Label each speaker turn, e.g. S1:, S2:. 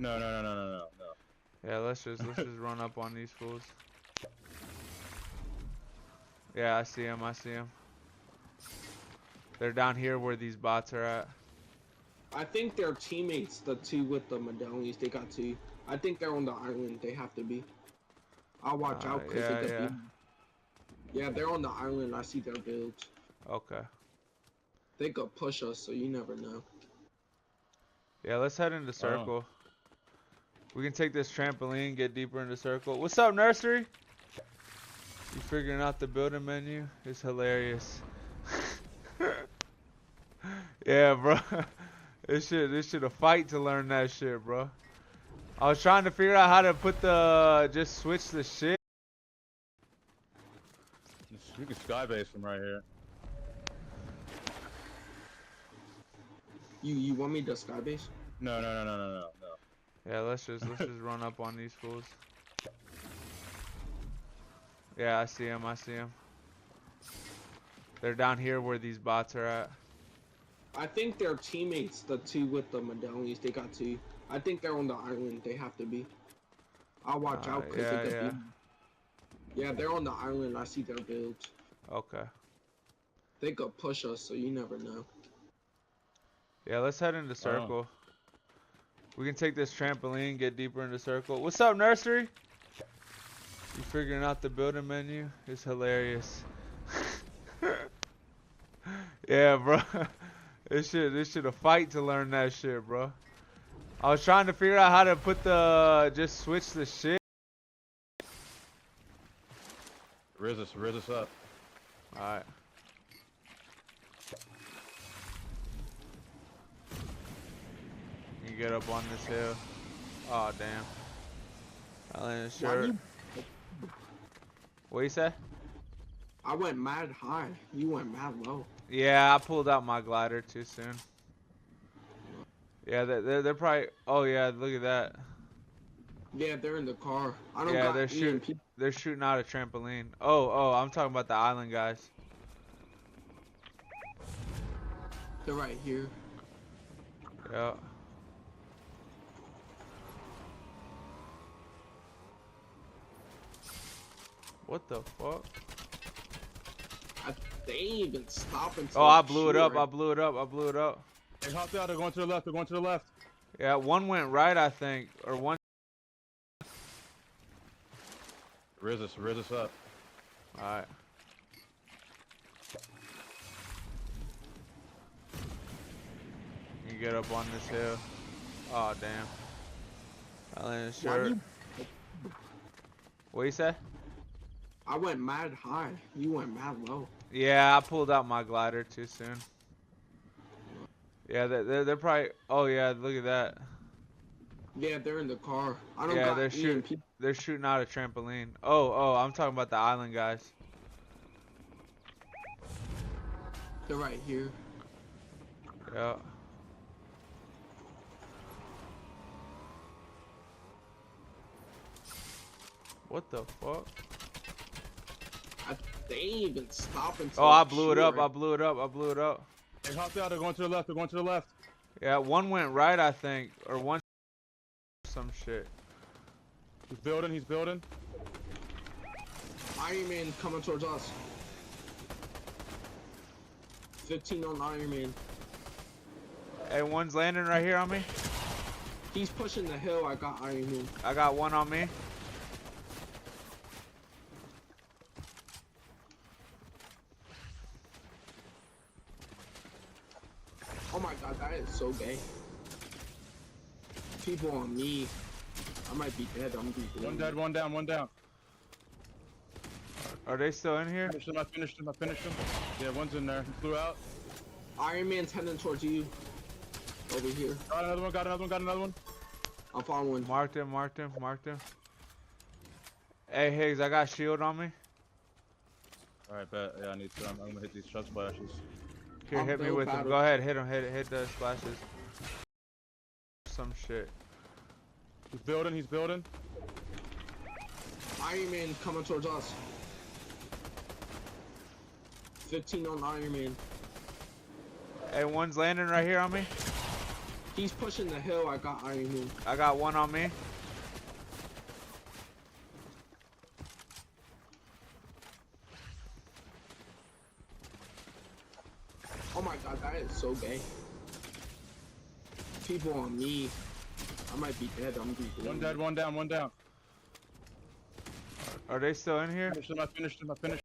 S1: No.
S2: Yeah, let's just run up on these fools. Yeah, I see him. They're down here where these bots are at.
S3: I think they're teammates, the two with the medallions. They got two. I think they're on the island. They have to be. I'll watch out because they could be. Yeah, they're on the island. I see their builds.
S2: Okay.
S3: They could push us, so you never know.
S2: Yeah, let's head into circle. We can take this trampoline, get deeper into circle. What's up, nursery? You figuring out the building menu? It's hilarious. Yeah, bro. This shit a fight to learn that shit, bro. I was trying to figure out how to put just switch the shit.
S1: You can skybase from right here.
S3: You want me to skybase?
S1: No.
S2: Yeah, let's just run up on these fools. Yeah, I see him. They're down here where these bots are at.
S3: I think they're teammates, the two with the medallions. They got two. I think they're on the island. They have to be. I'll watch out because they could be. Yeah, they're on the island. I see their builds.
S2: Okay.
S3: They could push us, so you never know.
S2: Yeah, let's head into circle. We can take this trampoline, get deeper into circle. What's up, nursery? You figuring out the building menu? It's hilarious. Yeah, bro. This shit a fight to learn that shit, bro. I was trying to figure out how to put just switch the shit.
S1: Riz us up.
S2: Alright. You get up on this hill. Oh damn. I landed shirt. What you say?
S3: I went mad high. You went mad low.
S2: Yeah, I pulled out my glider too soon. Yeah, they're probably. Oh yeah, look at that.
S3: Yeah, they're in the car. I don't.
S2: Yeah, they're shooting out a trampoline. Oh, I'm talking about the island guys.
S3: They're right here.
S2: Yeah. What the fuck?
S3: They ain't even stopping.
S2: Oh, I blew it up. I blew it up.
S1: They hopped out. They're going to the left.
S2: Yeah, one went right, I think, or one.
S1: Riz us up.
S2: Alright. You get up on this hill. Oh damn. I landed shirt. What you say?
S3: I went mad high. You went mad low.
S2: Yeah, I pulled out my glider too soon. Yeah, they're probably. Oh yeah, look at that.
S3: Yeah, they're in the car. I don't.
S2: Yeah, they're shooting out a trampoline. Oh, I'm talking about the island guys.
S3: They're right here.
S2: Yeah. What the fuck?
S3: They ain't even stopping.
S2: Oh, I blew it up. I blew it up.
S1: They hopped out. They're going to the left.
S2: Yeah, one went right, I think, or one. Some shit.
S1: He's building.
S3: Iron Man coming towards us. 15 on Iron Man.
S2: Hey, one's landing right here on me.
S3: He's pushing the hill. I got Iron Man.
S2: I got one on me.
S3: Oh my god, that is so gay. People on me. I might be dead. I'm gonna be
S1: One dead, one down.
S2: Are they still in here?
S1: I finished him. Yeah, one's in there. He flew out.
S3: Iron Man's heading towards you. Over here.
S1: Got another one.
S3: I'm following.
S2: Marked him. Hey, Higgs, I got shield on me.
S1: Alright, bet. Yeah, I need to. I'm gonna hit these shot splashes.
S2: Here, hit me with them. Go ahead, hit him. Hit the splashes. Some shit.
S1: He's building.
S3: Iron Man coming towards us. 15 on Iron Man.
S2: Hey, one's landing right here on me.
S3: He's pushing the hill. I got Iron Moon.
S2: I got one on me.
S3: Oh my god, that is so gay. People on me. I might be dead. I'm be
S1: One dead, one down, one down.
S2: Are they still in here?
S1: I finished him, I finished him, I finished him.